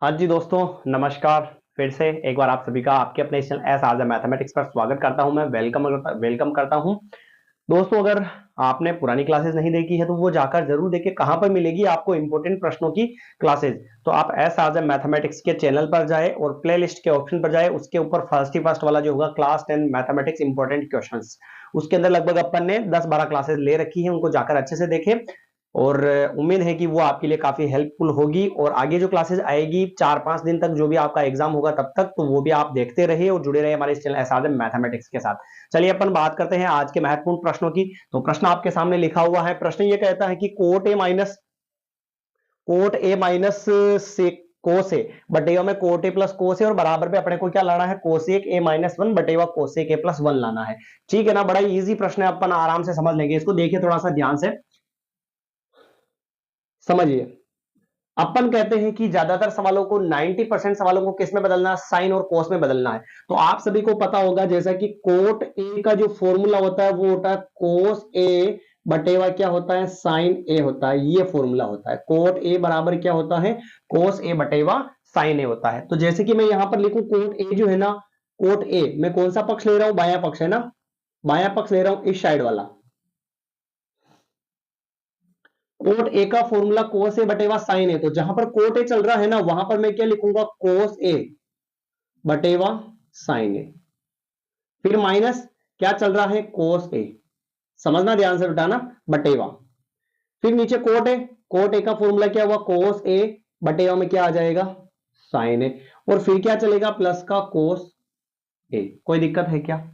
हाँ जी दोस्तों, नमस्कार। फिर से एक बार आप सभी का आपके अपने चैनल एस आज मैथमेटिक्स पर स्वागत करता हूं। मैं वेलकम करता हूं। दोस्तों, अगर आपने पुरानी क्लासेस नहीं देखी है तो वो जाकर जरूर देखिए। कहां पर मिलेगी आपको इंपॉर्टेंट प्रश्नों की क्लासेस? तो आप एस आज मैथमेटिक्स के चैनल पर जाए और प्ले लिस्ट के ऑप्शन पर जाए। उसके ऊपर फर्स्ट ही फर्स्ट वाला जो होगा क्लास 10 मैथमेटिक्स इंपॉर्टेंट क्वेश्चंस, उसके अंदर लगभग अपन ने 10-12 क्लासेस ले रखी है। उनको जाकर अच्छे से देखें और उम्मीद है कि वो आपके लिए काफी हेल्पफुल होगी। और आगे जो क्लासेस आएगी 4-5 दिन तक, जो भी आपका एग्जाम होगा तब तक, तो वो भी आप देखते रहिए और जुड़े रहिए हमारे इस चैनल एस मैथमेटिक्स के साथ। चलिए अपन बात करते हैं आज के महत्वपूर्ण प्रश्नों की। तो प्रश्न आपके सामने लिखा हुआ है। प्रश्न ये कहता है कि कोट ए माइनस से कोस ए बटेवा में कोट ए प्लस कोस ए, और बराबर पे अपने को क्या लाना है? कोसेक ए माइनस वन बटेवा कोसेक ए प्लस वन लाना है। ठीक है ना? बड़ा इजी प्रश्न है, अपन आराम से समझ लेंगे इसको। देखिए थोड़ा सा ध्यान से समझिए। अपन कहते हैं कि ज्यादातर सवालों को 90% सवालों को किस में बदलना है? साइन और कोस में बदलना है। तो आप सभी को पता होगा जैसा कि कोट ए का जो फॉर्मूला होता है वो होता है कोस ए बटेवा क्या होता है? साइन ए होता है। ये फॉर्मूला होता है। कोट ए बराबर क्या होता है? कोस ए बटेवा साइन ए होता है। तो जैसे कि मैं यहां पर लिखूं, कोट ए जो है ना, कोट ए मैं कौन सा पक्ष ले रहा हूं? बाया पक्ष है ना, बाया पक्ष ले रहा हूं, इस साइड वाला। कोट ए का फॉर्मूला कोस ए बटेवा साइन ए। तो जहां पर कोट ए चल रहा है ना, वहां पर मैं क्या लिखूंगा? कोस ए बटेवा साइन ए। फिर माइनस क्या चल रहा है? कोस ए। समझना ध्यान से बेटा ना, बटेवा। फिर नीचे कोट ए, कोट ए का फॉर्मूला क्या हुआ? कोस ए बटेवा में क्या आ जाएगा? साइन ए। और फिर क्या चलेगा? प्लस का कोस ए। कोई दिक्कत है क्या?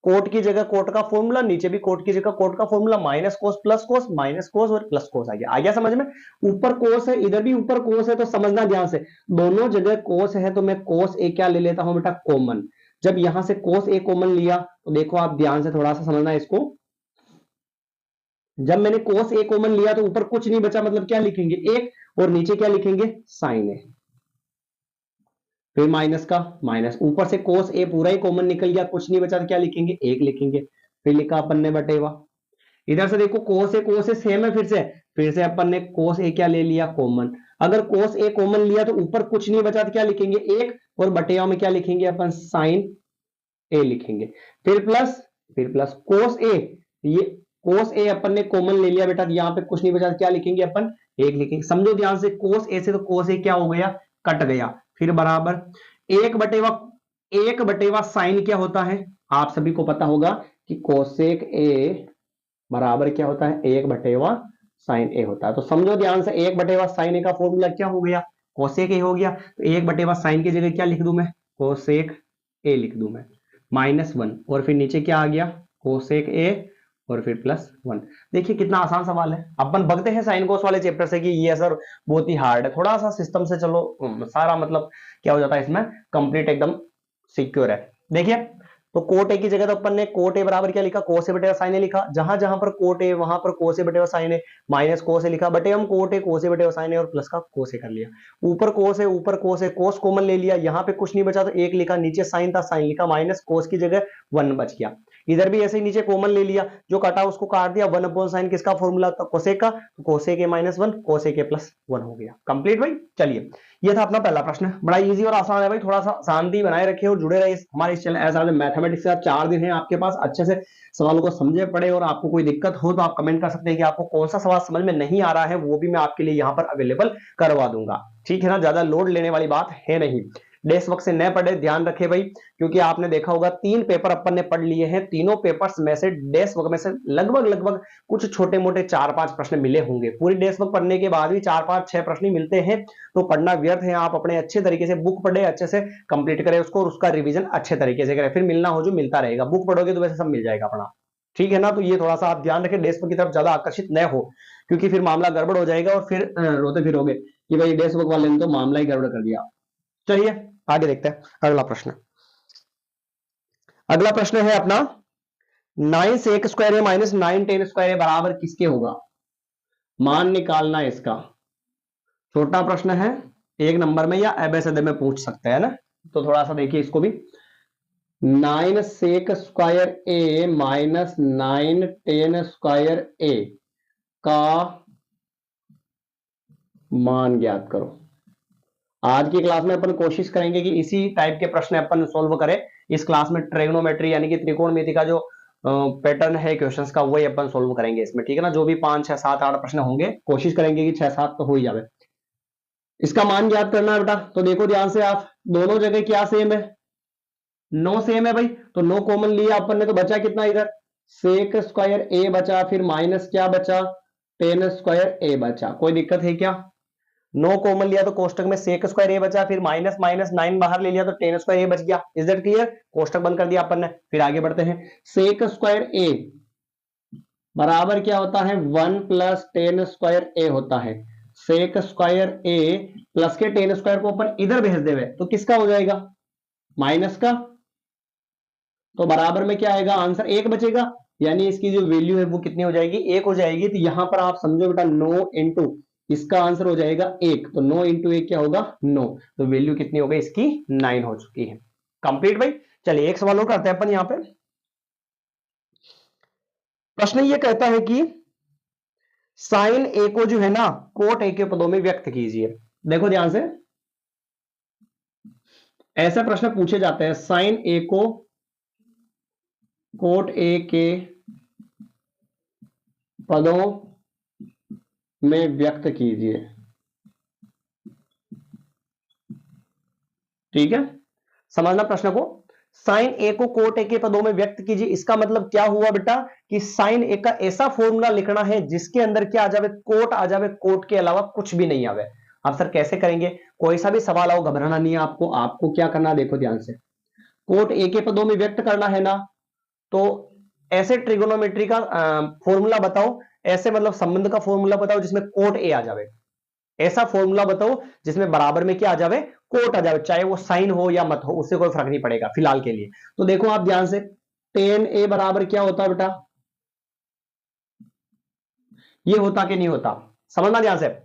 कोट की जगह कोट का फॉर्मूला, नीचे भी कोट की जगह कोट का formula, minus cos plus cos, minus cos और प्लस कोस आ गया समझ में? ऊपर कोस है, इधर भी ऊपर कोस है, तो समझना ध्यान से। दोनों जगह कोस है तो मैं कोस ए क्या ले लेता हूं बेटा? कॉमन। जब यहां से कोस ए कॉमन लिया तो देखो आप ध्यान से थोड़ा सा समझना इसको। जब मैंने कोस ए कॉमन लिया तो ऊपर कुछ नहीं बचा, मतलब क्या लिखेंगे? एक, और नीचे क्या लिखेंगे? साइन ए। फिर माइनस का माइनस, ऊपर से कोस ए पूरा ही कॉमन निकल गया, कुछ नहीं बचा तो क्या लिखेंगे? एक लिखेंगे। फिर लिखा अपन ने बटेवा। इधर से देखो कोस ए सेम है, फिर से अपन ने कोस ए क्या ले लिया? कॉमन। अगर कोस ए कॉमन लिया तो ऊपर कुछ नहीं बचा तो क्या लिखेंगे? एक, और बटेवा में क्या लिखेंगे अपन? साइन ए लिखेंगे। फिर प्लस कोस ए, ये कोस ए अपन ने कॉमन ले लिया बेटा, तो यहां पे कुछ नहीं बचा तो क्या लिखेंगे अपन? एक लिखेंगे। समझो ध्यान से, कोस ए से तो कोस ए क्या हो गया? कट गया। फिर बराबर एक बटेवा, एक बटेवा साइन क्या होता है? आप सभी को पता होगा कि कोसेक ए बराबर क्या होता है? एक बटेवा साइन ए होता है। तो समझो ध्यान से, एक बटेवा साइन ए का फॉर्मूला क्या हो गया? कोसेक ए हो गया। तो एक बटेवा साइन की जगह क्या लिख दूं मैं? कोसेक ए लिख दूं मैं, माइनस वन, और फिर नीचे क्या आ गया? कोसेक ए, और फिर प्लस वन। देखिए कितना आसान सवाल है। अपन भगते हैं साइन कोस वाले चैप्टर से कि ये सर बहुत ही हार्ड है। थोड़ा सा सिस्टम से चलो, सारा मतलब क्या हो जाता है इसमें? कंप्लीट एकदम सिक्योर है। देखिए, तो कोट ए की जगह तो अपन ने कोट ए बराबर क्या लिखा? कोस ए बटेवा साइन ए लिखा। जहां जहां पर कोट ए वहां पर कोस ए बटेवा साइन ए, माइनस कोस ए लिखा। बटे हम cot A cos A बटेवा sign ए और प्लस का कोस ए कर लिया। ऊपर कोस ए, कोस कॉमन ले लिया, यहाँ पे कुछ नहीं बचा तो एक लिखा। नीचे साइन था, साइन लिखा, माइनस कोस की जगह वन बच गया। इधर भी ऐसे ही नीचे कॉमन ले लिया, जो कटा उसको काट दिया। वन अपॉन साइन किसका फॉर्मूला था? कोसेक का। तो cosec A minus one, cosec A plus one हो गया। कंप्लीट भाई। चलिए, ये था अपना पहला प्रश्न। बड़ा इजी और आसान है भाई। थोड़ा सा शांति बनाए रखे और जुड़े रहे हमारे इस चैनल एज मैथमेटिक्स से। 4 दिन है आपके पास, अच्छे से सवालों को समझे पड़े। और आपको कोई दिक्कत हो तो आप कमेंट कर सकते हैं कि आपको कौन सा सवाल समझ में नहीं आ रहा है, वो भी मैं आपके लिए यहाँ पर अवेलेबल करवा दूंगा। ठीक है ना? ज्यादा लोड लेने वाली बात है नहीं। डेस्क वर्क से न पढ़े, ध्यान रखे भाई, क्योंकि आपने देखा होगा 3 पेपर अपन ने पढ़ लिए हैं। तीनों पेपर्स में से डेस्क वर्क में से लगभग लगभग कुछ छोटे मोटे 4-5 प्रश्न मिले होंगे। पूरी डेस्क वर्क पढ़ने के बाद भी 4-5-6 प्रश्न मिलते हैं, तो पढ़ना व्यर्थ है। आप अपने अच्छे तरीके से बुक पढ़े, अच्छे से कंप्लीट करें उसको, और उसका रिवीजन अच्छे तरीके से करें। फिर मिलना हो जो मिलता रहेगा। बुक पढ़ोगे तो वैसे सब मिल जाएगा अपना। ठीक है ना? तो ये थोड़ा सा आप ध्यान रखें, डेस्क वर्क की तरफ ज्यादा आकर्षित न हो, क्योंकि फिर मामला गड़बड़ हो जाएगा और फिर रोते फिरोगे कि भाई डेस्क वर्क वाले ने तो मामला ही गड़बड़ कर दिया। चलिए आगे देखते हैं अगला प्रश्न। अगला प्रश्न है अपना, 9 सेक स्क्वायर है माइनस 9 टेन स्क्वायर है बराबर किसके होगा? मान निकालना है इसका। छोटा प्रश्न है, 1 नंबर में या एबीसीडी में पूछ सकते हैं ना। तो थोड़ा सा देखिए इसको भी। 9 सेक स्क्वायर ए माइनस 9 टेन स्क्वायर ए का मान ज्ञात करो। आज की क्लास में अपन कोशिश करेंगे कि इसी टाइप के प्रश्न अपन सोल्व करें। इस क्लास में ट्रिग्नोमेट्री यानी कि त्रिकोणमिति का जो पैटर्न है क्वेश्चंस का वही अपन सोल्व करेंगे इसमें, ठीक है ना। जो भी 5 6 7 8 प्रश्न होंगे कोशिश करेंगे कि 6 7 तो हो ही जाए। इसका मान ज्ञात करना है बेटा, तो देखो ध्यान से आप, दोनों जगह क्या सेम है, 9 सेम है भाई, तो 9 कॉमन लिया अपन ने, तो बचा कितना इधर, सेक स्क्वायर ए बचा, फिर माइनस क्या बचा, टेन स्क्वायर ए बचा। कोई दिक्कत है क्या? 9 कॉमन लिया तो कोष्टक में सेक स्क्वायर ए बचा, फिर माइनस माइनस 9 बाहर ले लिया तो टेन स्क्वायर ए बच गया। Is that clear? कोष्टक बंद कर दिया अपन ने, फिर आगे बढ़ते हैं। सेक स्क्वायर ए बराबर क्या होता है, 1 प्लस टेन स्क्वायर ए होता है। सेक स्क्वायर ए प्लस के टेन स्क्वायर को अपन इधर भेज देवे तो किसका हो जाएगा, माइनस का। तो बराबर में क्या आएगा, आंसर 1 बचेगा, यानी इसकी जो वैल्यू है वो कितनी हो जाएगी, 1 हो जाएगी। तो यहां पर आप समझो बेटा 9 इंटू, इसका आंसर हो जाएगा 1, तो 9 इंटू 1 क्या होगा, 9। तो वैल्यू कितनी हो गई इसकी, 9 हो चुकी है। कंप्लीट भाई। चलिए एक सवाल और करते हैं अपन यहां पे। प्रश्न ये कहता है कि साइन ए को जो है ना कोट ए के पदों में व्यक्त कीजिए। देखो ध्यान से, ऐसा प्रश्न पूछे जाते हैं, साइन ए को कोट ए के पदों में व्यक्त कीजिए, ठीक है। समझना प्रश्न को, साइन ए को कोट ए के पदों में व्यक्त कीजिए। इसका मतलब क्या हुआ बेटा कि साइन ए का ऐसा फॉर्मूला लिखना है जिसके अंदर क्या आ जावे, कोट आ जावे, कोट के अलावा कुछ भी नहीं आवे। अब सर कैसे करेंगे, कोई सा भी सवाल आओ घबराना नहीं है आपको। आपको क्या करना, देखो ध्यान से, कोट ए के पदों में व्यक्त करना है ना, तो ऐसे ट्रिगोनोमेट्री का फॉर्मूला बताओ, ऐसे मतलब संबंध का फॉर्मूला बताओ जिसमें कोट ए आ जावे। ऐसा फॉर्मूला बताओ जिसमें बराबर में क्या आ जावे, कोट आ जावे, चाहे वो साइन हो या मत हो, उससे कोई फर्क नहीं पड़ेगा फिलहाल के लिए। तो देखो आप ध्यान से, टेन ए बराबर क्या होता है बेटा, ये होता कि नहीं होता, समझना ध्यान से।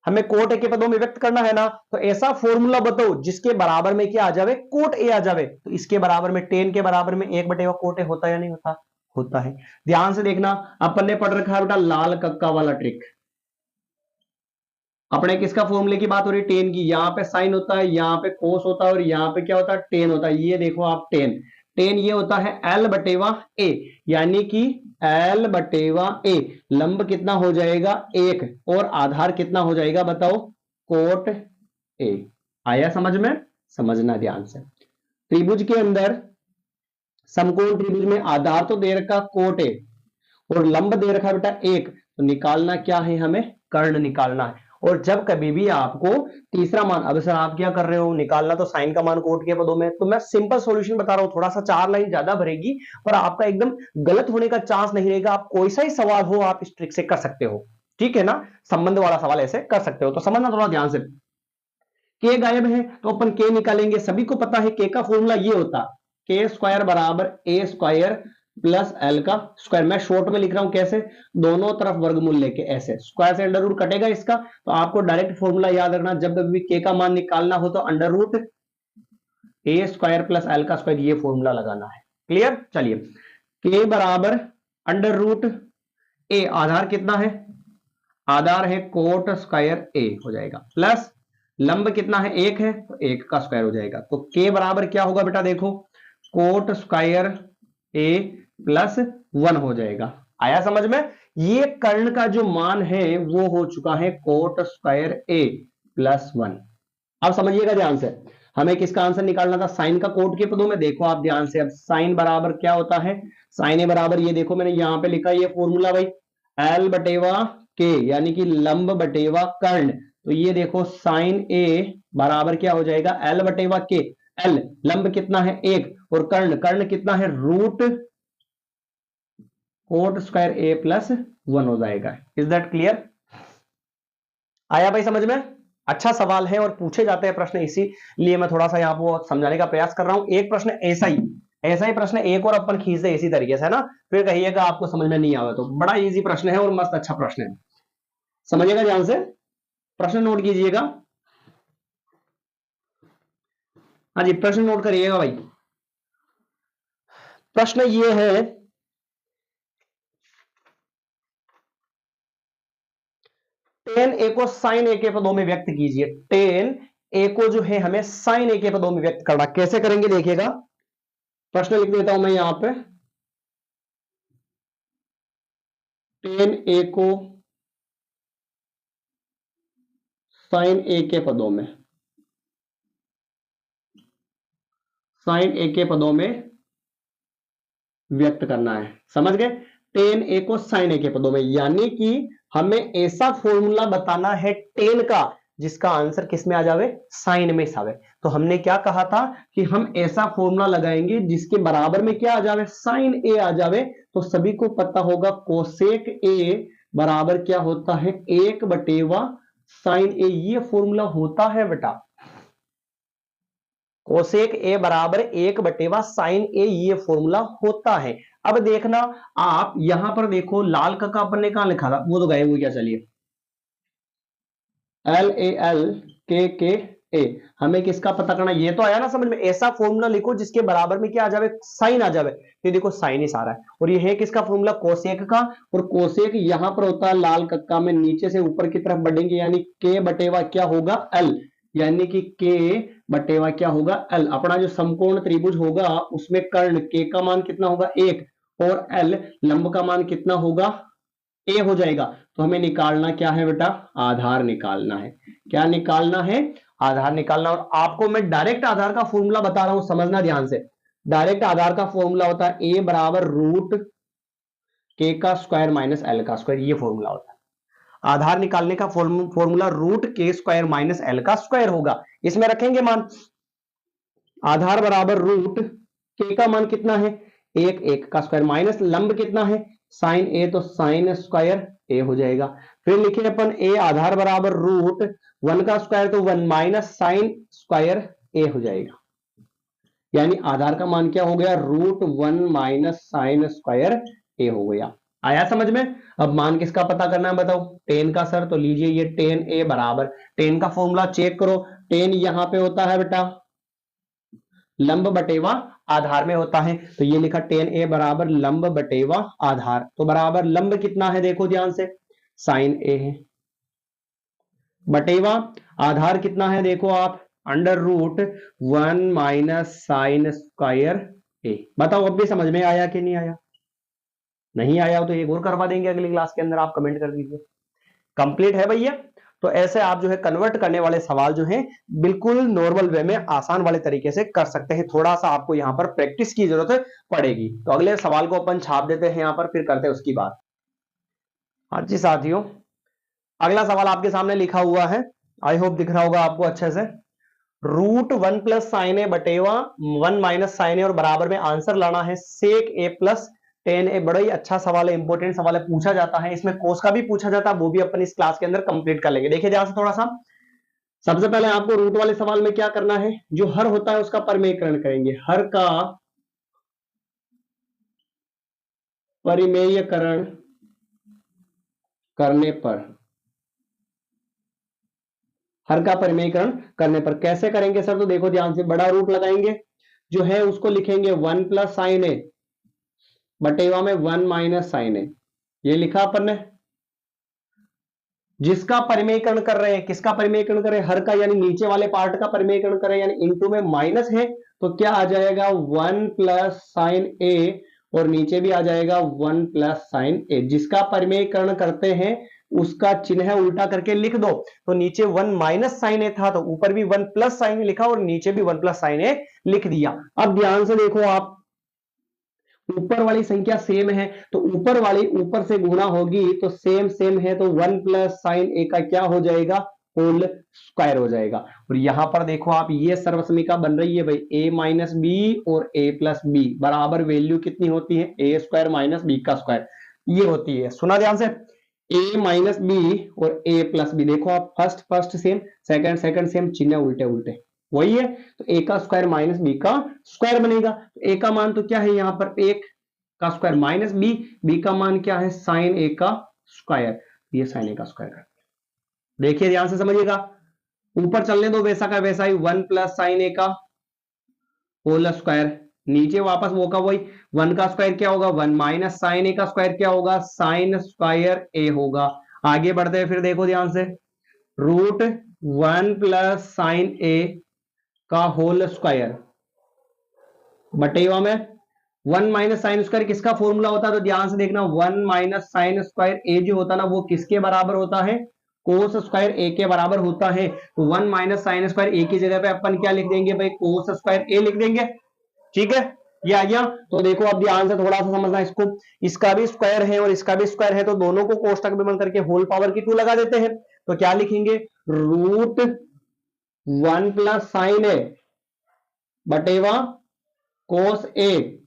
हमें कोट ए के पदों में व्यक्त करना है ना, तो ऐसा फॉर्मूला बताओ जिसके बराबर में क्या आ जावे, कोट ए आ जावे। तो इसके बराबर में, टेन के बराबर में 1/, कोट ए होता या नहीं होता, होता है। ध्यान से देखना, अपन ने पढ़ रखा है बेटा लाल कक्का वाला ट्रिक। अपने किसका फॉर्मूले की बात हो रही है, टेन की। यहां पे साइन होता है, यहां पे कोस होता है, और यहां पे क्या होता है, टेन होता है। ये देखो आप, टेन टेन ये होता है एल बटेवा ए, यानी कि एल बटेवा ए। लंब कितना हो जाएगा, 1, और आधार कितना हो जाएगा बताओ, कोट ए। आया समझ में? समझना ध्यान से, त्रिभुज के अंदर, समकोण त्रिभुज में आधार तो दे रखा कोट ए और लंब दे रखा बेटा 1, तो निकालना क्या है, हमें कर्ण निकालना है। और जब कभी भी आपको तीसरा मान, अब सर आप क्या कर रहे हो, निकालना तो साइन का मान कोट के पदों में, तो मैं सिंपल सॉल्यूशन बता रहा हूं, थोड़ा सा 4 लाइन ज्यादा भरेगी पर आपका एकदम गलत होने का चांस नहीं रहेगा। आप कोई सा ही सवाल हो आप इस ट्रिक से कर सकते हो, ठीक है ना। संबंध वाला सवाल ऐसे कर सकते हो, तो समझना थोड़ा ध्यान से। के गायब है तो अपन के निकालेंगे। सभी को पता है के का फॉर्मूला ये होता, के स्क्वायर बराबर ए स्क्वायर प्लस एल का स्क्वायर। मैं शॉर्ट में लिख रहा हूं कैसे, दोनों तरफ वर्गमूल लेके, ऐसे स्क्वायर से अंडर रूट कटेगा इसका, तो आपको डायरेक्ट फॉर्मूला याद रखना, जब भी के का मान निकालना हो तो अंडर रूट ए स्क्वायर प्लस एल का स्क्वायर, ये फॉर्मूला लगाना है। क्लियर? चलिए, के बराबर अंडर रूट ए, आधार कितना है, आधार है कोट स्क्वायर ए हो जाएगा, प्लस लंब कितना है, 1 है, तो 1 का स्क्वायर हो जाएगा। तो के बराबर क्या होगा बेटा, देखो कोट स्क्वायर ए प्लस 1 हो जाएगा। आया समझ में? ये कर्ण का जो मान है वो हो चुका है कोट स्क्वायर ए प्लस 1। अब समझिएगा ध्यान से, हमें किसका आंसर निकालना था, साइन का कोट के पदों में। देखो आप ध्यान से, अब साइन बराबर क्या होता है, साइन ए बराबर, ये देखो मैंने यहां पे लिखा ये फॉर्मूला भाई, एल बटेवा के, यानी कि लंब बटेवा कर्ण। तो ये देखो साइन ए बराबर क्या हो जाएगा, एल बटेवा के। एल लंब कितना है, 1, और कर्ण, कर्ण कितना है, रूट कोट स्क्वायर ए प्लस 1 हो जाएगा। Is that clear? आया भाई समझ में? अच्छा सवाल है और पूछे जाते हैं प्रश्न, इसीलिए मैं थोड़ा सा यहाँ पर समझाने का प्रयास कर रहा हूं। एक प्रश्न ऐसा ही प्रश्न एक और अपन खींच दे इसी तरीके से, है ना, फिर कहिएगा आपको समझ में नहीं आवा। तो बड़ा इजी प्रश्न है और मस्त अच्छा प्रश्न है, समझिएगा ध्यान से, प्रश्न नोट कीजिएगा। हाँ जी, प्रश्न नोट करिएगा भाई। प्रश्न ये है, टेन ए को साइन ए के पदों में व्यक्त कीजिए। टेन ए को जो है हमें साइन ए के पदों में व्यक्त करना, कैसे करेंगे देखिएगा, प्रश्न लिख देता हूं मैं यहां पे, टेन ए को साइन ए के पदों में, साइन ए के पदों में व्यक्त करना है, समझ गए, टेन ए को साइन ए के पदों में, यानी कि हमें ऐसा फॉर्मूला बताना है टेन का जिसका आंसर किस में आ जावे, साइन में आवे। तो हमने क्या कहा था कि हम ऐसा फॉर्मूला लगाएंगे जिसके बराबर में क्या आ जावे, साइन ए आ जावे। तो सभी को पता होगा कोसेक ए बराबर क्या होता है, एक बटेवा साइन ए, ये फॉर्मूला होता है बेटा, कोसेक ए बराबर एक बटेवा साइन ए, ये फॉर्मूला होता है। अब देखना आप यहां पर देखो, लाल का अपन ने कहां लिखा था, वो तो गए हुए, क्या चलिए, एल ए एल के ए, हमें किसका पता करना, ये तो आया ना समझ में, ऐसा फॉर्मूला लिखो जिसके बराबर में क्या आ जावे, साइन आ जावे। ये देखो साइन ही सारा है, और ये है किसका फॉर्मूला, कोसेक का, और कोसेक यहां पर होता है लाल कक्का में, नीचे से ऊपर की तरफ बढ़ेंगे, यानी के बटेवा क्या होगा, एल, यानी कि के बटेवा क्या होगा, एल। अपना जो समकोण त्रिभुज होगा उसमें कर्ण के का मान कितना होगा, एक, और एल लंब का मान कितना होगा, ए हो जाएगा। तो हमें निकालना क्या है बेटा, आधार निकालना है, क्या निकालना है, आधार निकालना। और आपको मैं डायरेक्ट आधार का फॉर्मूला बता रहा हूं, समझना ध्यान से, डायरेक्ट आधार का फॉर्मूला होता है ए बराबर रूट के का स्क्वायर माइनस एल का स्क्वायर, ये फॉर्मूला होता है। आधार निकालने का फॉर्मूला रूट के स्क्वायर माइनस एल का स्क्वायर होगा, इसमें रखेंगे मान, आधार बराबर रूट के का मान कितना है, एक, एक का स्क्वायर, माइनस लंब कितना है, साइन ए, तो साइन स्क्वायर ए हो जाएगा। फिर लिखे अपन ए आधार बराबर रूट वन का स्क्वायर, तो one minus sine square A हो जाएगा, यानी आधार का मान क्या हो गया, root one minus sine square A हो गया। आया समझ में। अब मान किसका पता करना है बताओ, टेन का सर, तो लीजिए ये टेन ए बराबर, टेन का फॉर्मूला चेक करो, टेन यहां पे होता है बेटा लंब बटेवा आधार में होता है, तो ये लिखा टेन ए बराबर लंब बटेवा आधार, तो बराबर लंब कितना है देखो ध्यान से, साइन ए है, बटेवा आधार कितना है देखो आप, under root one minus sine square A. बताओ अब भी समझ में आया कि नहीं आया, नहीं आया हो तो एक और करवा देंगे अगली क्लास के अंदर, आप कमेंट कर दीजिए। कंप्लीट है भैया। तो ऐसे आप जो है कन्वर्ट करने वाले सवाल जो है बिल्कुल नॉर्मल वे में आसान वाले तरीके से कर सकते हैं, थोड़ा सा आपको यहां पर प्रैक्टिस की जरूरत पड़ेगी। तो अगले सवाल को अपन छाप देते हैं यहां पर, फिर करते हैं उसकी बात। हाँ जी साथियों, अगला सवाल आपके सामने लिखा हुआ है, आई होप दिख रहा होगा आपको अच्छे से, रूट वन प्लस साइन ए बटेवा वन माइनस साइन ए, और बराबर में आंसर लाना है सेक ए प्लस टेन ए। बड़ा ही अच्छा सवाल है, इंपॉर्टेंट सवाल है, पूछा जाता है, इसमें कोस का भी पूछा जाता है, वो भी अपन इस क्लास के अंदर कंप्लीट कर लेंगे। देखिए ध्यान से थोड़ा सा, सबसे पहले आपको रूट वाले सवाल में क्या करना है, जो हर होता है उसका परिमेयकरण करेंगे, हर का परिमेयकरण करने पर, हर का परिमेयकरण करने पर कैसे करेंगे सर, तो देखो ध्यान से, बड़ा रूट लगाएंगे, जो है उसको लिखेंगे वन प्लस साइन ए बटेवा में वन माइनस साइन ए, ये लिखा अपन ने, जिसका परिमेयकरण कर रहे हैं, किसका परिमेयकरण कर रहे हैं, हर का, यानी नीचे वाले पार्ट का परिमेयकरण कर रहे हैं, यानी इनटू में माइनस है, तो क्या आ जाएगा वन प्लस साइन ए, और नीचे भी आ जाएगा वन प्लस साइन ए। जिसका परिमेयकरण करते हैं उसका चिन्ह उल्टा करके लिख दो, तो नीचे वन माइनस साइन ए था, तो ऊपर भी वन प्लस साइन ए लिखा और नीचे भी वन प्लस साइन ए लिख दिया। अब ध्यान से देखो आप, ऊपर वाली संख्या सेम है, तो ऊपर वाली ऊपर से गुणा होगी, तो सेम सेम है, तो वन प्लस साइन ए का क्या हो जाएगा, होल स्क्वायर हो जाएगा। और यहां पर देखो आप, ये सर्वसमीका बन रही है भाई, ए माइनस बी और ए प्लस बी बराबर वैल्यू कितनी होती है, ए स्क्वायर माइनस बी का स्क्वायर, ये होती है। सुना ध्यान से, ए माइनस बी और ए प्लस बी, देखो आप first first sem, second second same, चिन्ह उल्टे उल्टे वही है, तो ए का स्क्वायर माइनस बी का स्क्वायर बनेगा। तो ए का मान तो क्या है यहां पर, एक का स्क्वायर माइनस बी, बी का मान क्या है, साइन ए का स्क्वायर, ये साइन ए का स्क्वायर कर, देखिए ध्यान से समझिएगा, ऊपर चलने दो वैसा का वैसा ही, वन प्लस साइन ए का होल स्क्वायर, नीचे वापस वो का वही, वन का स्क्वायर क्या होगा, वन माइनस साइन ए का स्क्वायर क्या होगा, साइन स्क्वायर ए होगा। आगे बढ़ते हैं फिर, देखो ध्यान से, रूट 1 प्लस साइन ए का होल स्क्वायर बटेवा में 1 माइनस साइन स्क्वायर किसका फॉर्मूला होता है, तो ध्यान से देखना 1 माइनस साइन स्क्वायर ए जो होता है ना वो किसके बराबर होता है, कोस स्क्वायर ए के बराबर होता है। तो 1 माइनस साइन स्क्वायर ए की जगह पे अपन क्या लिख देंगे भाई, कोस स्क्वायर ए लिख देंगे। ठीक है, ये आ गया। तो देखो अब ध्यान से थोड़ा सा समझना इसको, इसका भी स्क्वायर है और इसका भी स्क्वायर है, तो दोनों को कोष्टक में बंद करके होल पावर की 2 लगा देते हैं। तो क्या लिखेंगे, रूट 1 प्लस साइन ए बटेवा कोस ए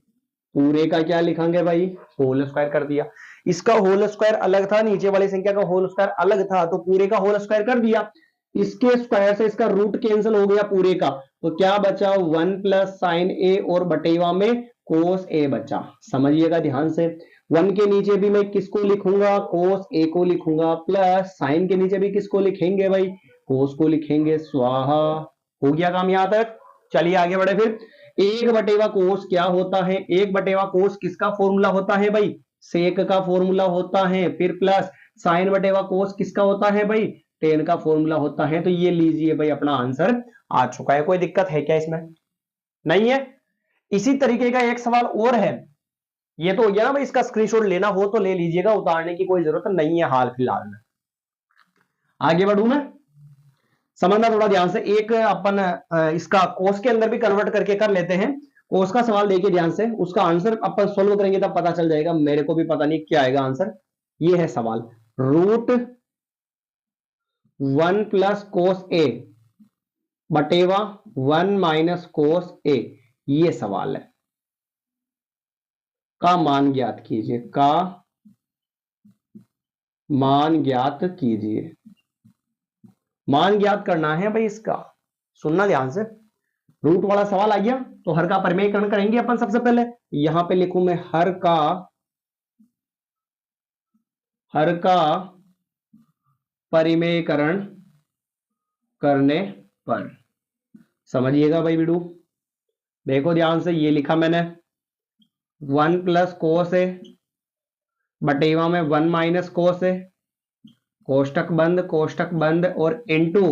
पूरे का क्या लिखेंगे भाई, होल स्क्वायर कर दिया। इसका होल स्क्वायर अलग था, नीचे वाली संख्या का होल स्क्वायर अलग था, तो पूरे का होल स्क्वायर कर दिया। इसके स्क्वायर से इसका रूट कैंसिल हो गया पूरे का, तो क्या बचा 1 प्लस साइन ए और बटेवा में कोस ए बचा। समझिएगा ध्यान से, 1 के नीचे भी मैं किसको लिखूंगा, कोस ए को लिखूंगा, प्लस साइन के नीचे भी किसको लिखेंगे भाई, कोस को लिखेंगे। स्वाहा, हो गया काम यहां तक। चलिए आगे बढ़े फिर। एक बटेवा कोस क्या होता है, एक बटेवा कोस किसका फॉर्मूला होता है भाई, सेक का फॉर्मूला होता है। फिर प्लस साइन बटेवा कोस किसका होता है भाई, टेन का फॉर्मूला होता है। तो ये लीजिए भाई अपना आंसर आ चुका है। कोई दिक्कत है क्या इसमें, नहीं है। इसी तरीके का एक सवाल और है, ये तो हो गया ना भाई, इसका स्क्रीनशॉट लेना हो तो ले लीजिएगा, उतारने की कोई जरूरत नहीं है हाल फिलहाल में। आगे बढ़ू मैं, समझना थोड़ा ध्यान से। एक अपन इसका कोस के अंदर भी कन्वर्ट करके कर लेते हैं। कोस का सवाल देखिए ध्यान से, उसका आंसर अपन सोल्व करेंगे तब पता चल जाएगा, मेरे को भी पता नहीं क्या आएगा आंसर। ये है सवाल, रूट 1 प्लस कोस ए बटेवा 1 माइनस कोस ए, ये सवाल है। का मान ज्ञात कीजिए, का मान ज्ञात कीजिए। मान ज्ञात करना है भाई इसका, सुनना ध्यान से। रूट वाला सवाल आ गया तो हर का परिमेयकरण करेंगे अपन। सबसे पहले यहां पे लिखूं मैं हर का परिमेयकरण करने पर, समझिएगा भाई बिडू। देखो ध्यान से, ये लिखा मैंने 1 प्लस कोस ए बटेवा में 1 माइनस कोस ए, कोष्टक बंद और इनटू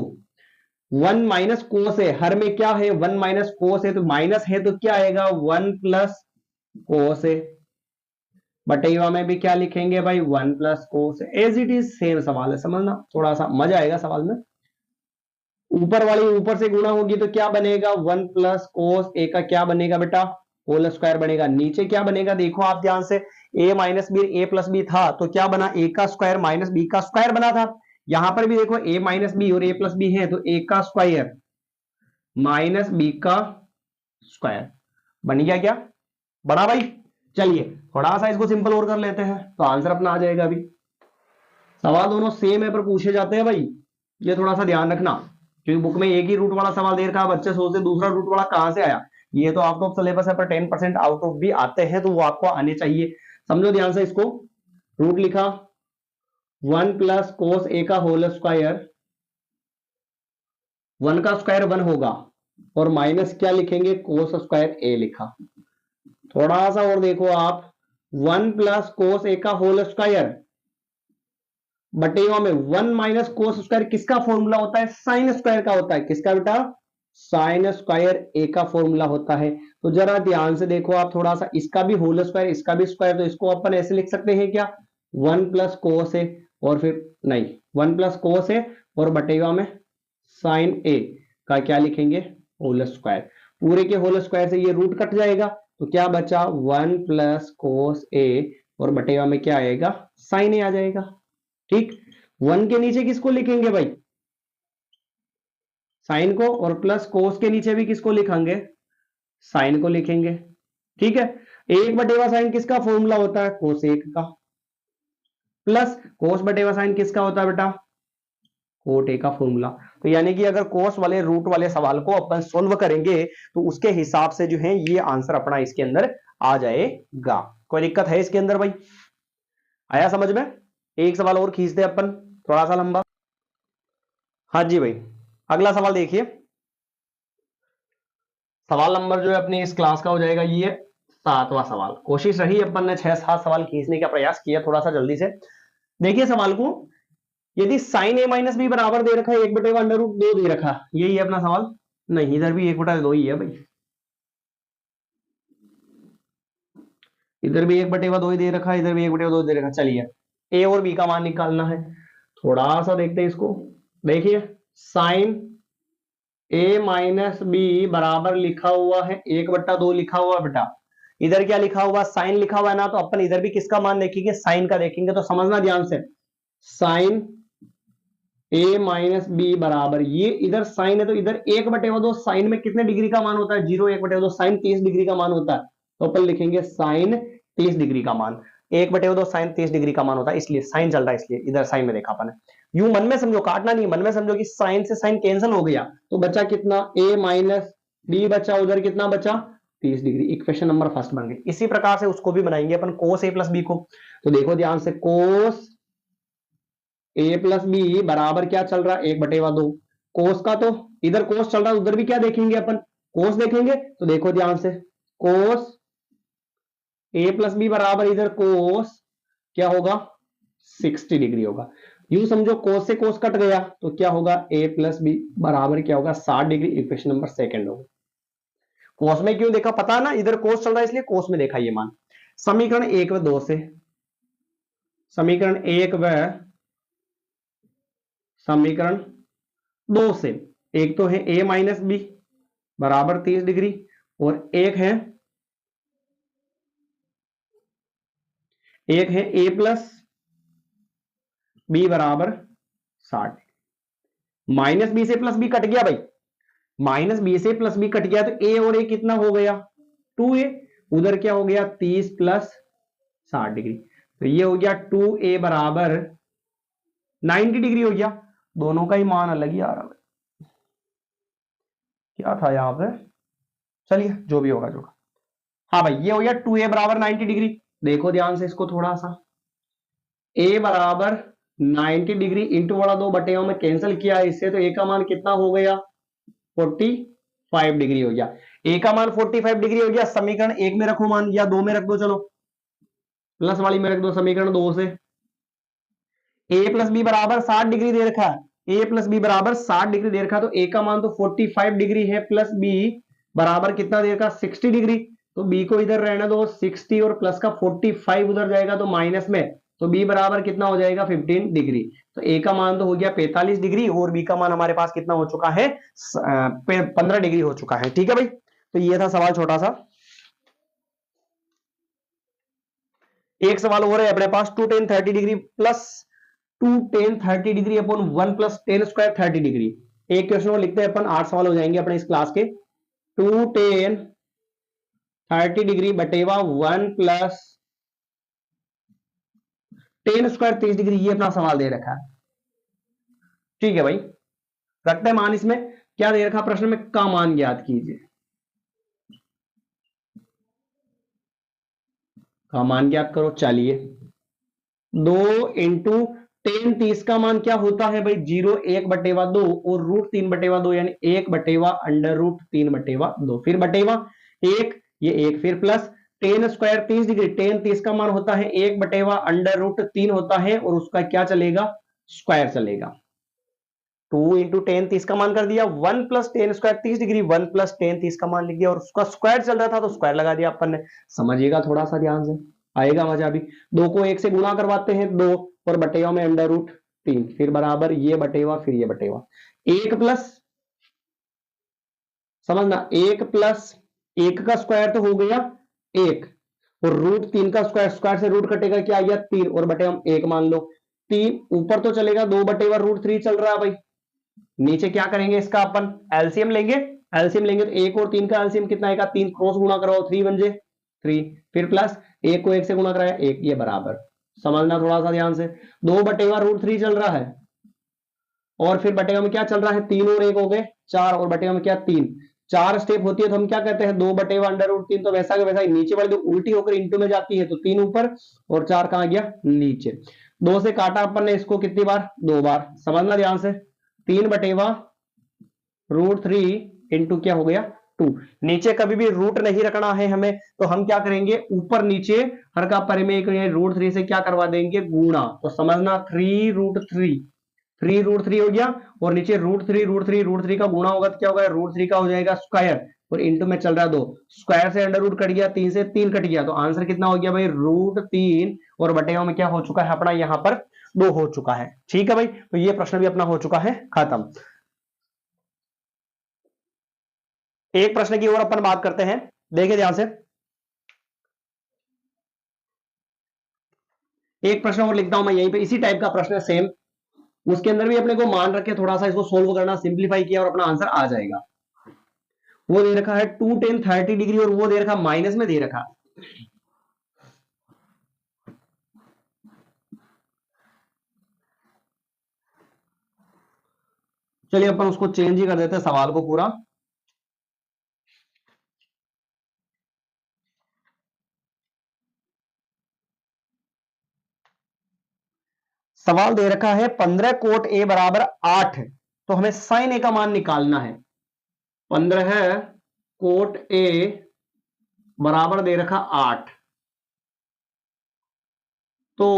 1 माइनस कोस है। हर में क्या है, 1 माइनस कोस है, तो माइनस है तो क्या आएगा 1 प्लस कोस है। बटेवा में भी क्या लिखेंगे भाई, 1 प्लस कोस है। एज इट इज सेम सवाल है, समझना थोड़ा सा मजा आएगा सवाल में। ऊपर वाली ऊपर से गुणा होगी तो क्या बनेगा, 1 प्लस कोस ए का क्या बनेगा बेटा, होल स्क्वायर बनेगा। नीचे क्या बनेगा देखो आप ध्यान से, ए माइनस बी ए प्लस बी था तो क्या बना, ए का स्क्वायर माइनस बी का स्क्वायर बना था। यहां पर भी देखो ए माइनस बी और ए प्लस बी है, तो ए का स्क्वायर माइनस बी का स्क्वायर बन गया। क्या बना भाई। चलिए थोड़ा सा इसको सिंपल और कर लेते हैं तो आंसर अपना आ जाएगा। अभी सवाल दोनों सेम है पर पूछे जाते हैं भाई, ये थोड़ा सा ध्यान रखना, क्योंकि बुक में एक ही रूट वाला सवाल दे रखा है, बच्चे सोचते दूसरा रूट वाला कहां से आया। ये तो आउट ऑफ सिलेबस है पर 10% आउट ऑफ भी आते हैं, तो वो आपको आने चाहिए। समझो ध्यान से इसको, रूट लिखा 1 प्लस कोस ए का होल स्क्वायर, 1 का स्क्वायर 1 होगा और माइनस क्या लिखेंगे, कोस स्क्वायर ए लिखा। थोड़ा सा और देखो आप, 1 प्लस कोस ए का होल स्क्वायर बटेवा में 1 माइनस कोस स्क्वायर किसका फॉर्मूला होता है, साइन स्क्वायर का होता है। किसका बेटा, साइन स्क्वायर ए का फॉर्मूला होता है। तो जरा ध्यान से देखो आप थोड़ा सा, इसका भी होल स्क्वायर इसका भी स्क्वायर, तो इसको अपन ऐसे लिख सकते हैं क्या, 1 प्लस कोस ए और फिर नहीं 1 प्लस कोस ए और बटेगा में साइन ए का क्या लिखेंगे, होल स्क्वायर। पूरे के होल स्क्वायर से ये रूट कट जाएगा तो क्या बचा 1 प्लस कोस ए और बटेगा में क्या आएगा, साइन ए आ जाएगा। ठीक, 1 के नीचे किसको लिखेंगे भाई, साइन को, और प्लस कोस के नीचे भी किसको लिखेंगे, साइन को लिखेंगे। ठीक है, 1/साइन किसका फॉर्मूला होता है, कोस 1 का, प्लस कोस बटेवा साइन किसका होता है बेटा, कोट ए का फॉर्मूला। तो यानी कि अगर कोस वाले रूट वाले सवाल को अपन सोल्व करेंगे तो उसके हिसाब से जो है ये आंसर अपना इसके अंदर आ जाएगा। कोई दिक्कत है इसके अंदर भाई, आया समझ में। एक सवाल और खींचते अपन थोड़ा सा लंबा। हाँ जी भाई, अगला सवाल देखिए, सवाल नंबर जो है अपनी इस क्लास का हो जाएगा ये 7वां सवाल। कोशिश रही अपन ने 6-7 सवाल खींचने का प्रयास किया, थोड़ा सा जल्दी से देखिए सवाल को। यदि साइन ए माइनस बी बराबर दे रखा है 1/√2 दे रखा, यही है अपना सवाल। नहीं, इधर भी 1/2 ही है भाई, इधर भी 1/2 ही दे रखा है, इधर भी 1/2 दे रखा। चलिए ए और बी का मान निकालना है, थोड़ा सा देखते हैं इसको। देखिए साइन ए माइनस बी बराबर लिखा हुआ है 1/2 लिखा हुआ बेटा, इधर क्या लिखा हुआ, साइन लिखा हुआ है ना, तो अपन इधर भी किसका मान देखेंगे, साइन का देखेंगे। तो समझना ध्यान से, साइन ए माइनस बी बराबर, ये इधर साइन है तो इधर 1/2, साइन में कितने डिग्री का मान होता है, 0, 1/2, साइन 30 डिग्री का मान होता है, तो अपन लिखेंगे साइन 30 डिग्री का मान, 1/2 साइन 30 डिग्री का मान होता है, इसलिए साइन चल रहा है, इसलिए इधर साइन में देखा अपन। यूं मन में समझो, काटना नहीं, मन में समझो कि साइन से साइन कैंसिल हो गया, तो बचा कितना, ए माइनस बी बचा, उधर कितना बचा 30 डिग्री। इक्वेशन नंबर फर्स्ट बन गई। इसी प्रकार से उसको भी बनाएंगे अपन, कोस ए प्लस बी को। तो देखो ध्यान से, कोस ए प्लस बी बराबर क्या चल रहा है, 1/2। कोस का तो इधर कोस चल रहा है, उधर भी क्या देखेंगे अपन, कोस देखेंगे। तो देखो ध्यान से, कोस ए प्लस बी बराबर इधर कोस क्या होगा, 60 डिग्री होगा। यूं समझो कोस से कोस कट गया, तो क्या होगा, ए प्लस बी बराबर क्या होगा, 60 डिग्री। इक्वेशन नंबर सेकंड होगा। कोस में क्यों देखा, पता ना, इधर कोस चल रहा है इसलिए कोस में देखा ये मान। समीकरण 1 व 2 से, समीकरण 1 व समीकरण 2 से, एक तो है ए माइनस बी बराबर 30 डिग्री, और एक है ए प्लस बी बराबर 60। माइनस बी से प्लस बी कट गया भाई, माइनस बी से प्लस बी कट गया, तो ए और ए कितना हो गया, 2a, उधर क्या हो गया 30 प्लस 60 डिग्री, तो ये हो गया 2a बराबर 90 डिग्री हो गया। दोनों का ही मान अलग ही आ रहा है, क्या था यहां पे, चलिए जो भी होगा जो। हाँ भाई, ये हो गया 2a बराबर 90 डिग्री। देखो ध्यान से इसको थोड़ा सा, a बराबर 90 डिग्री इंटू वाला 2/2 में कैंसिल किया है इससे, तो a का मान कितना हो गया, 45 डिग्री हो गया। a का मान 45 डिग्री हो गया। समीकरण 1 में रखो मान, या 2 में रख दो, चलो प्लस वाली में रख दो। समीकरण 2 से a प्लस बी बराबर 60 डिग्री दे रखा है, a प्लस बी बराबर 60 डिग्री दे रखा है, तो a का मान तो 45 डिग्री है, प्लस b बराबर कितना दे रखा, 60 डिग्री। तो b को इधर रहने दो, 60 और प्लस का 45 उधर जाएगा तो माइनस में, तो b बराबर कितना हो जाएगा 15 डिग्री। तो a का मान तो हो गया 45 डिग्री, और b का मान हमारे पास कितना हो चुका है, 15 डिग्री हो चुका है। ठीक है भाई, तो ये था सवाल छोटा सा। एक सवाल और है अपने पास, 2 tan 30 degree plus 2 tan 30 degree upon 1 plus tan square 30 degree. एक क्वेश्चन को लिखते हैं अपन, 8 सवाल हो जाएंगे अपने इस क्लास के। 2 tan 30 डिग्री बटेवा 1 प्लस tan स्क्वायर 30 डिग्री, ये अपना सवाल दे रखा है। ठीक है भाई, रखते हैं मान। इसमें क्या दे रखा प्रश्न में, का मान ज्ञात कीजिए, का मान ज्ञात करो। चलिए 2 इंटू tan 30 का मान क्या होता है भाई, 0, 1/2 और √3/2, यानी 1/√3/2, फिर बटेवा 1, ये 1, फिर plus tan square 30 degree, tan 30 का मान होता है 1/√3 होता है, और उसका क्या चलेगा, स्क्वायर चलेगा। 2 इंटू tan 30 का मान कर दिया, 1 plus tan square 30 degree, 1 plus tan 30 का मान लिख दिया, और उसका स्क्वायर चल रहा था तो स्क्वायर लगा दिया अपन ने। समझिएगा थोड़ा सा ध्यान से, आएगा मजा भी। 2 को 1 से गुणा करवाते हैं, 2 और बटेवा में √3, फिर बराबर ये बटेवा, फिर ये बटेवा, 1 प्लस, समझना 1 प्लस 1 का स्क्वायर तो हो गया 1, और √3 का स्क्वायर, स्क्वायर से रूट कटेगा, क्या आ गया 3, और बटेवा 1 मान लो। 3 ऊपर तो चलेगा, 2/√3 चल रहा है भाई। नीचे क्या करेंगे, इसका अपन एलसीएम लेंगे। एलसीएम लेंगे तो 1 और 3 का एलसीएम कितना आएगा, 3 क्रॉस गुणा करवाओ, 3 बन जाए 3, फिर प्लस 1 को 1 से गुणा कराया 1, ये बराबर। समझना थोड़ा सा ध्यान से, 2/√3 चल रहा है, और फिर बटेवा में क्या चल रहा है, 3 और 1 हो गए 4, और बटेवा में क्या 3, 4 स्टेप होती है तो हम क्या कहते हैं, 2/√3, तो वैसा के वैसा ही नीचे वाली उल्टी होकर इंटू में जाती है, तो 3 ऊपर और 4 कहां गया, नीचे। 2 से काटा अपन ने इसको कितनी बार, 2 बार। समझना ध्यान से, 3/√3 इंटू क्या हो गया 2। नीचे कभी भी रूट नहीं रखना है हमें, तो हम क्या करेंगे, ऊपर नीचे हर का परिमेय √3 से क्या करवा देंगे, गुणा। तो समझना 3√3 3√3 हो गया, और नीचे √3 का गुणा होगा तो क्या होगा, √3 का हो जाएगा स्क्वायर, और इंटू में चल रहा है 2, स्क्वायर से अंडर रूट कट गया, 3 से 3 कट गया, तो आंसर कितना हो गया भाई, √3, और बटेवा में क्या हो चुका है अपना यहां पर 2 हो चुका है। ठीक है भाई, तो ये प्रश्न भी अपना हो चुका है खत्म। एक प्रश्न की और अपन बात करते हैं, देखिए ध्यान से, एक प्रश्न और लिखता हूं मैं यहीं पे, इसी टाइप का प्रश्न है सेम, उसके अंदर भी अपने को मान रखे थोड़ा सा इसको सोल्व करना, सिंप्लीफाई किया और अपना आंसर आ जाएगा। वो दे रखा है 2 tan 30 डिग्री, और वो दे रखा माइनस में दे रखा, चलिए अपन उसको चेंज ही कर देते हैं सवाल को पूरा। सवाल दे रखा है 15 कोट ए बराबर 8, तो हमें साइन ए का मान निकालना है। 15 कोट ए बराबर दे रखा 8, तो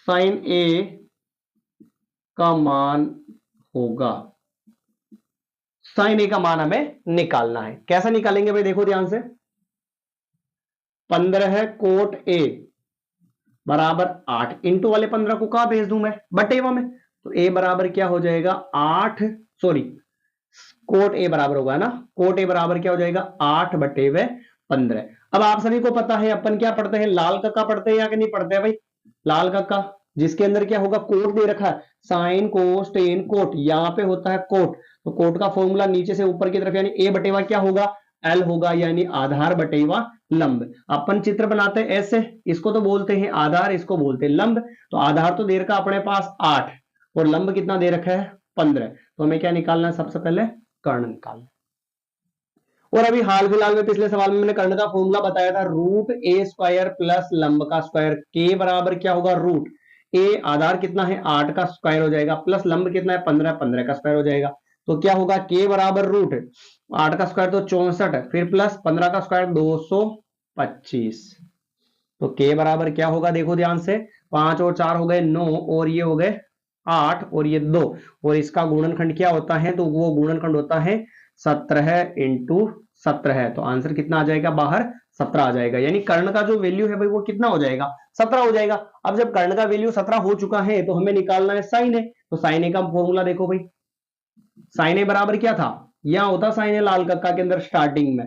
साइन ए का मान होगा, साइन ए का मान हमें निकालना है। कैसा निकालेंगे भाई, देखो ध्यान से, 15 कोट ए बराबर 8, इंटू वाले 15 को कहां भेज दूं मैं, बटेवा में, तो ए बराबर क्या हो जाएगा 8, सॉरी कोट ए बराबर होगा ना, कोट ए बराबर क्या हो जाएगा 8 बटेवे 15। अब आप सभी को पता है अपन क्या पढ़ते हैं, लाल कक्का पढ़ते हैं या कि नहीं पढ़ते हैं भाई, लाल कक्का, जिसके अंदर क्या होगा, कोट दे रखा है, साइन कोस टेन कोट, यहां पे होता है कोट, तो कोट का फॉर्मूला नीचे से ऊपर की तरफ, यानी ए बटेवा क्या होगा, एल होगा, यानी आधार बटेवा लंब। अपन चित्र बनाते हैं ऐसे, इसको तो बोलते हैं आधार, इसको बोलते हैं लंब, तो आधार तो दे रखा अपने पास 8, और लंब कितना दे रखा है 15, तो हमें क्या निकालना है, सबसे पहले कर्ण निकालना। और अभी हाल फिलहाल में पिछले सवाल में मैंने कर्ण का फॉर्मूला बताया था, √a² प्लस लंब का स्क्वायर, के बराबर क्या होगा, रूट ए, आधार कितना है 8 का स्क्वायर हो जाएगा, प्लस लंब कितना है 15, 15 का स्क्वायर हो जाएगा, तो क्या होगा के बराबर √8 का स्क्वायर तो 64, फिर प्लस 15 का स्क्वायर 225, तो के बराबर क्या होगा, देखो ध्यान से, 5 और 4 हो गए 9, और ये हो गए 8, और ये 2, और इसका गुणनखंड क्या होता है, तो वो गुणनखंड होता है 17 इंटू 17, तो आंसर कितना आ जाएगा बाहर, 17 आ जाएगा, यानी कर्ण का जो वैल्यू है भाई वो कितना हो जाएगा, 17 हो जाएगा। अब जब कर्ण का वैल्यू 17 हो चुका है, तो हमें निकालना है साइन ए, तो साइन ए का फॉर्मूला देखो भाई, साइन ए बराबर क्या था, यहां होता साइन ए लाल कक्का के अंदर स्टार्टिंग में,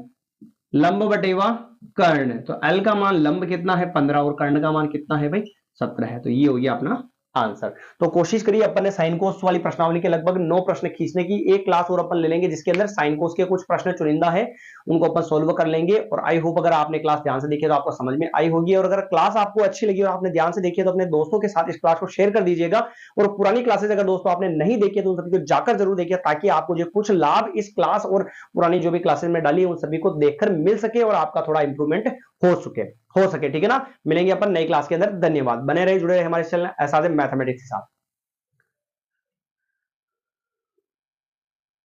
लंब बटेवा कर्ण, तो एल का मान लंब कितना है 15, और कर्ण का मान कितना है भाई 17 है, तो ये हो गया अपना आंसर। तो कोशिश करिए अपन ने साइन कोस वाली प्रश्नावली के लगभग 9 प्रश्न खींचने की, एक क्लास और अपन ले लेंगे जिसके अंदर साइन कोस के कुछ प्रश्न चुनिंदा है, उनको अपन सोल्व कर लेंगे, और आई होप अगर आपने क्लास ध्यान से देखी तो आपको समझ में आई होगी, और अगर क्लास आपको अच्छी लगी और आपने ध्यान से देखी तो अपने दोस्तों के साथ इस क्लास को शेयर कर दीजिएगा, और पुरानी क्लासेस अगर दोस्तों आपने नहीं देखी तो उन सभी को जाकर जरूर देखिए, ताकि आपको जो कुछ लाभ इस क्लास और पुरानी जो भी क्लासेस में डाली है उन सभी को देखकर मिल सके, और आपका थोड़ा इंप्रूवमेंट हो सके, ठीक है ना। मिलेंगे अपन नई क्लास के अंदर, धन्यवाद, बने रहे जुड़े रहे हमारे चैनल एसआरजे मैथमेटिक्स के साथ।